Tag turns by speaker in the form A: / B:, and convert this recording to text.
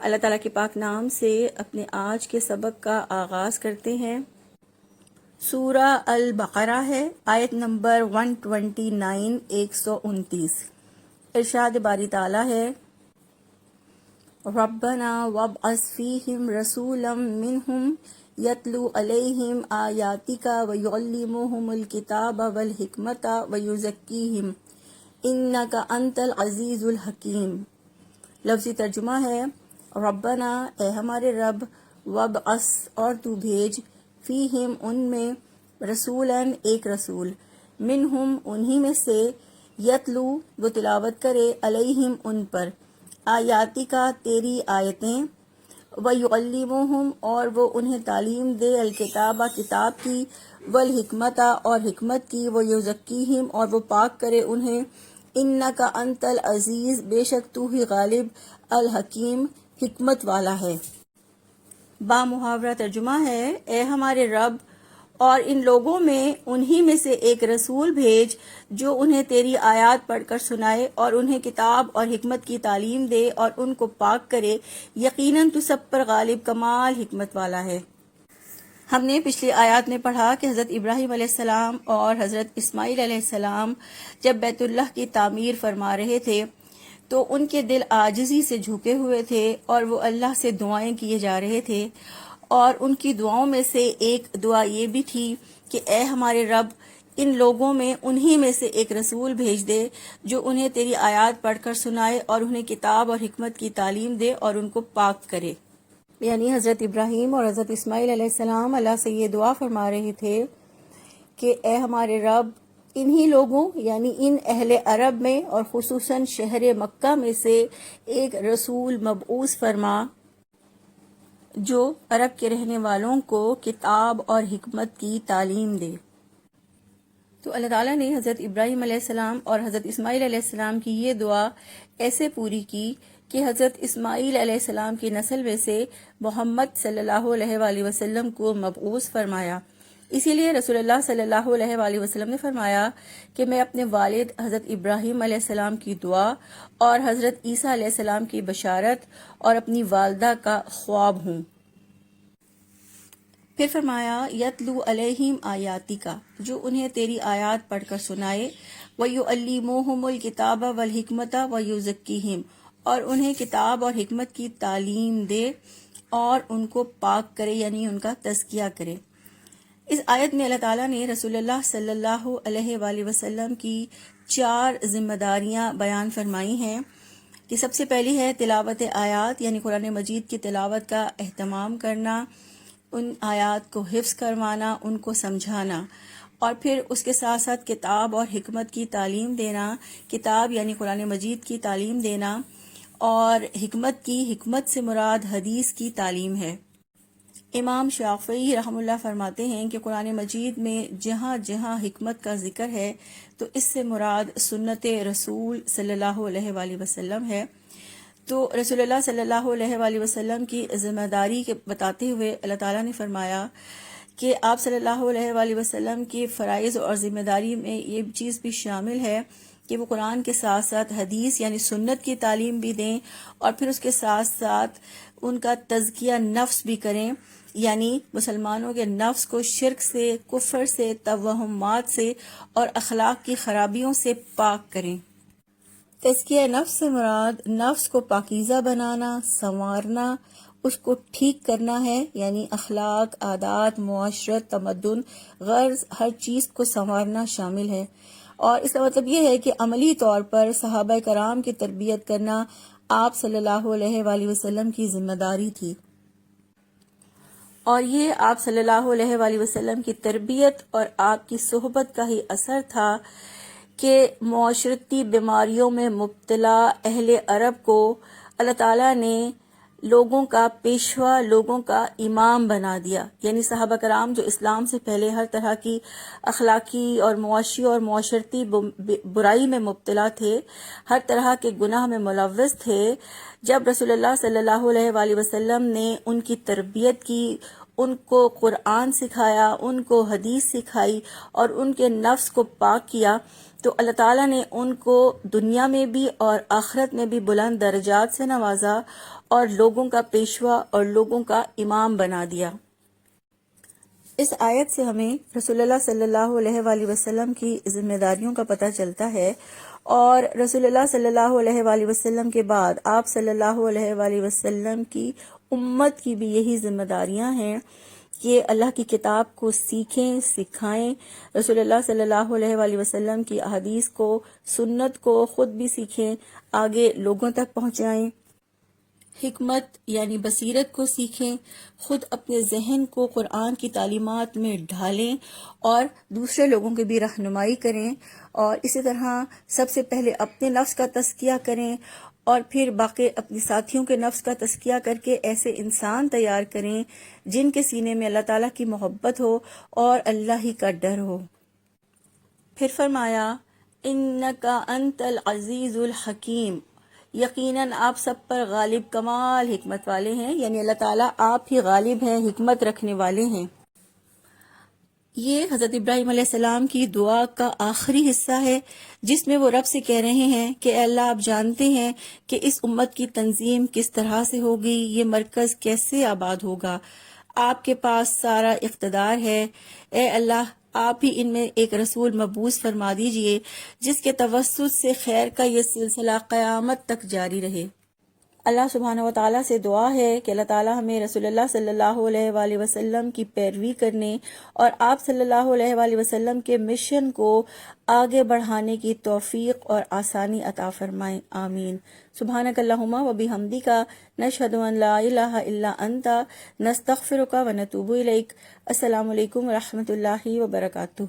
A: اللہ تعالیٰ کے پاک نام سے اپنے آج کے سبق کا آغاز کرتے ہیں۔ سورہ البقرہ ہے، آیت نمبر 129 129۔ ارشاد باری تعالیٰ ہے، ربنا وابعث فیہم رسولا منہم یتلو علیہم آیاتک ویعلمہم الکتاب والحکمت ویزکیہم انک انت العزیز الحکیم۔ لفظی ترجمہ ہے، ربنا اے ہمارے رب، وابعث اور تو بھیج، فیہم ان میں، رسولاً ایک رسول، منہم انہی میں سے، یتلو وہ تلاوت کرے، علیہم ان پر، آیاتی کا تیری آیتیں، ویعلمہم اور وہ انہیں تعلیم دے، الکتابہ کتاب کی، والحکمت اور حکمت کی، ویزکیہم اور وہ پاک کرے انہیں، انکا انت العزیز بے شک تو ہی غالب، الحکیم حکمت والا ہے۔ با محاورہ ترجمہ ہے، اے ہمارے رب، اور ان لوگوں میں انہی میں سے ایک رسول بھیج جو انہیں تیری آیات پڑھ کر سنائے اور انہیں کتاب اور حکمت کی تعلیم دے اور ان کو پاک کرے، یقیناً تو سب پر غالب کمال حکمت والا ہے۔ ہم نے پچھلی آیات میں پڑھا کہ حضرت ابراہیم علیہ السلام اور حضرت اسماعیل علیہ السلام جب بیت اللہ کی تعمیر فرما رہے تھے تو ان کے دل عاجزی سے جھکے ہوئے تھے اور وہ اللہ سے دعائیں کیے جا رہے تھے، اور ان کی دعاؤں میں سے ایک دعا یہ بھی تھی کہ اے ہمارے رب، ان لوگوں میں انہی میں سے ایک رسول بھیج دے جو انہیں تیری آیات پڑھ کر سنائے اور انہیں کتاب اور حکمت کی تعلیم دے اور ان کو پاک کرے۔ یعنی حضرت ابراہیم اور حضرت اسماعیل علیہ السلام اللہ سے یہ دعا فرما رہے تھے کہ اے ہمارے رب، انہی لوگوں یعنی ان اہل عرب میں اور خصوصاً شہر مکہ میں سے ایک رسول مبعوث فرما جو عرب کے رہنے والوں کو کتاب اور حکمت کی تعلیم دے۔ تو اللہ تعالیٰ نے حضرت ابراہیم علیہ السلام اور حضرت اسماعیل علیہ السلام کی یہ دعا ایسے پوری کی کہ حضرت اسماعیل علیہ السلام کی نسل میں سے محمد صلی اللہ علیہ وآلہ وسلم کو مبعوث فرمایا۔ اسی لیے رسول اللہ صلی اللہ علیہ وآلہ وسلم نے فرمایا کہ میں اپنے والد حضرت ابراہیم علیہ السلام کی دعا اور حضرت عیسیٰ علیہ السلام کی بشارت اور اپنی والدہ کا خواب ہوں۔ پھر فرمایا، یتلو علیہم آیاتی کا، جو انہیں تیری آیات پڑھ کر سنائے، ویعلمہم الکتاب والحکمت ویزکیہم اور انہیں کتاب اور حکمت کی تعلیم دے اور ان کو پاک کرے یعنی ان کا تزکیہ کرے۔ اس آیت میں اللہ تعالیٰ نے رسول اللہ صلی اللہ علیہ وآلہ وسلم کی 4 ذمہ داریاں بیان فرمائی ہیں کہ سب سے پہلی ہے تلاوت آیات یعنی قرآن مجید کی تلاوت کا اہتمام کرنا، ان آیات کو حفظ کروانا، ان کو سمجھانا، اور پھر اس کے ساتھ ساتھ کتاب اور حکمت کی تعلیم دینا، کتاب یعنی قرآن مجید کی تعلیم دینا، اور حکمت سے مراد حدیث کی تعلیم ہے۔ امام شافعی رحم اللہ فرماتے ہیں کہ قرآن مجید میں جہاں جہاں حکمت کا ذکر ہے تو اس سے مراد سنت رسول صلی اللہ علیہ وآلہ وسلم ہے۔ تو رسول اللہ صلی اللہ علیہ وآلہ وسلم کی ذمہ داری کے بتاتے ہوئے اللہ تعالیٰ نے فرمایا کہ آپ صلی اللہ علیہ وآلہ وسلم کی فرائض اور ذمہ داری میں یہ چیز بھی شامل ہے کہ وہ قرآن کے ساتھ ساتھ حدیث یعنی سنت کی تعلیم بھی دیں، اور پھر اس کے ساتھ ساتھ ان کا تزکیہ نفس بھی کریں، یعنی مسلمانوں کے نفس کو شرک سے، کفر سے، توہمات سے اور اخلاق کی خرابیوں سے پاک کریں۔ تزکیہ نفس سے مراد نفس کو پاکیزہ بنانا، سنوارنا، اس کو ٹھیک کرنا ہے، یعنی اخلاق، عادات، معاشرت، تمدن، غرض ہر چیز کو سنوارنا شامل ہے۔ اور اس کا مطلب یہ ہے کہ عملی طور پر صحابہ کرام کی تربیت کرنا آپ صلی اللہ علیہ وآلہ وسلم کی ذمہ داری تھی، اور یہ آپ صلی اللہ علیہ وآلہ وسلم کی تربیت اور آپ کی صحبت کا ہی اثر تھا کہ معاشرتی بیماریوں میں مبتلا اہل عرب کو اللہ تعالیٰ نے لوگوں کا پیشوا، لوگوں کا امام بنا دیا، یعنی صحابہ کرام جو اسلام سے پہلے ہر طرح کی اخلاقی اور معاشی اور معاشرتی برائی میں مبتلا تھے، ہر طرح کے گناہ میں ملوث تھے، جب رسول اللہ صلی اللہ علیہ وآلہ وسلم نے ان کی تربیت کی، ان کو قرآن سکھایا، ان کو حدیث سکھائی اور ان کے نفس کو پاک کیا، تو اللہ تعالیٰ نے ان کو دنیا میں بھی اور آخرت میں بھی بلند درجات سے نوازا اور لوگوں کا پیشوا اور لوگوں کا امام بنا دیا۔ اس آیت سے ہمیں رسول اللہ صلی اللہ علیہ وآلہ وسلم کی ذمہ داریوں کا پتہ چلتا ہے، اور رسول اللہ صلی اللہ علیہ وآلہ وسلم کے بعد آپ صلی اللہ علیہ وآلہ وسلم کی امت کی بھی یہی ذمہ داریاں ہیں کہ اللہ کی کتاب کو سیکھیں، سکھائیں، رسول اللہ صلی اللہ علیہ وآلہ وسلم کی احادیث کو، سنت کو خود بھی سیکھیں، آگے لوگوں تک پہنچائیں، حکمت یعنی بصیرت کو سیکھیں، خود اپنے ذہن کو قرآن کی تعلیمات میں ڈھالیں اور دوسرے لوگوں کی بھی رہنمائی کریں، اور اسی طرح سب سے پہلے اپنے نفس کا تزکیہ کریں اور پھر باقی اپنے ساتھیوں کے نفس کا تزکیہ کر کے ایسے انسان تیار کریں جن کے سینے میں اللہ تعالیٰ کی محبت ہو اور اللہ ہی کا ڈر ہو۔ پھر فرمایا اِنَّكَ أَنْتَ الْعَزِيزُ الْحَكِيمُ، یقیناً آپ سب پر غالب کمال حکمت والے ہیں، یعنی اللہ تعالیٰ آپ ہی غالب ہیں، حکمت رکھنے والے ہیں۔ یہ حضرت ابراہیم علیہ السلام کی دعا کا آخری حصہ ہے جس میں وہ رب سے کہہ رہے ہیں کہ اے اللہ، آپ جانتے ہیں کہ اس امت کی تنظیم کس طرح سے ہوگی، یہ مرکز کیسے آباد ہوگا، آپ کے پاس سارا اقتدار ہے، اے اللہ آپ ہی ان میں ایک رسول مبعوث فرما دیجئے جس کے توسط سے خیر کا یہ سلسلہ قیامت تک جاری رہے۔ اللہ سبحانہ و تعالیٰ سے دعا ہے کہ اللہ تعالیٰ ہمیں رسول اللہ صلی اللہ علیہ وآلہ وسلم کی پیروی کرنے اور آپ صلی اللہ علیہ وآلہ وسلم کے مشن کو آگے بڑھانے کی توفیق اور آسانی عطا فرمائیں، آمین۔ سبحانک اللہم و بحمدک، نشہد ان لا الہ الا انت، نستغفرک و نتوب الیک۔ السلام علیکم و رحمۃ اللہ وبرکاتہ۔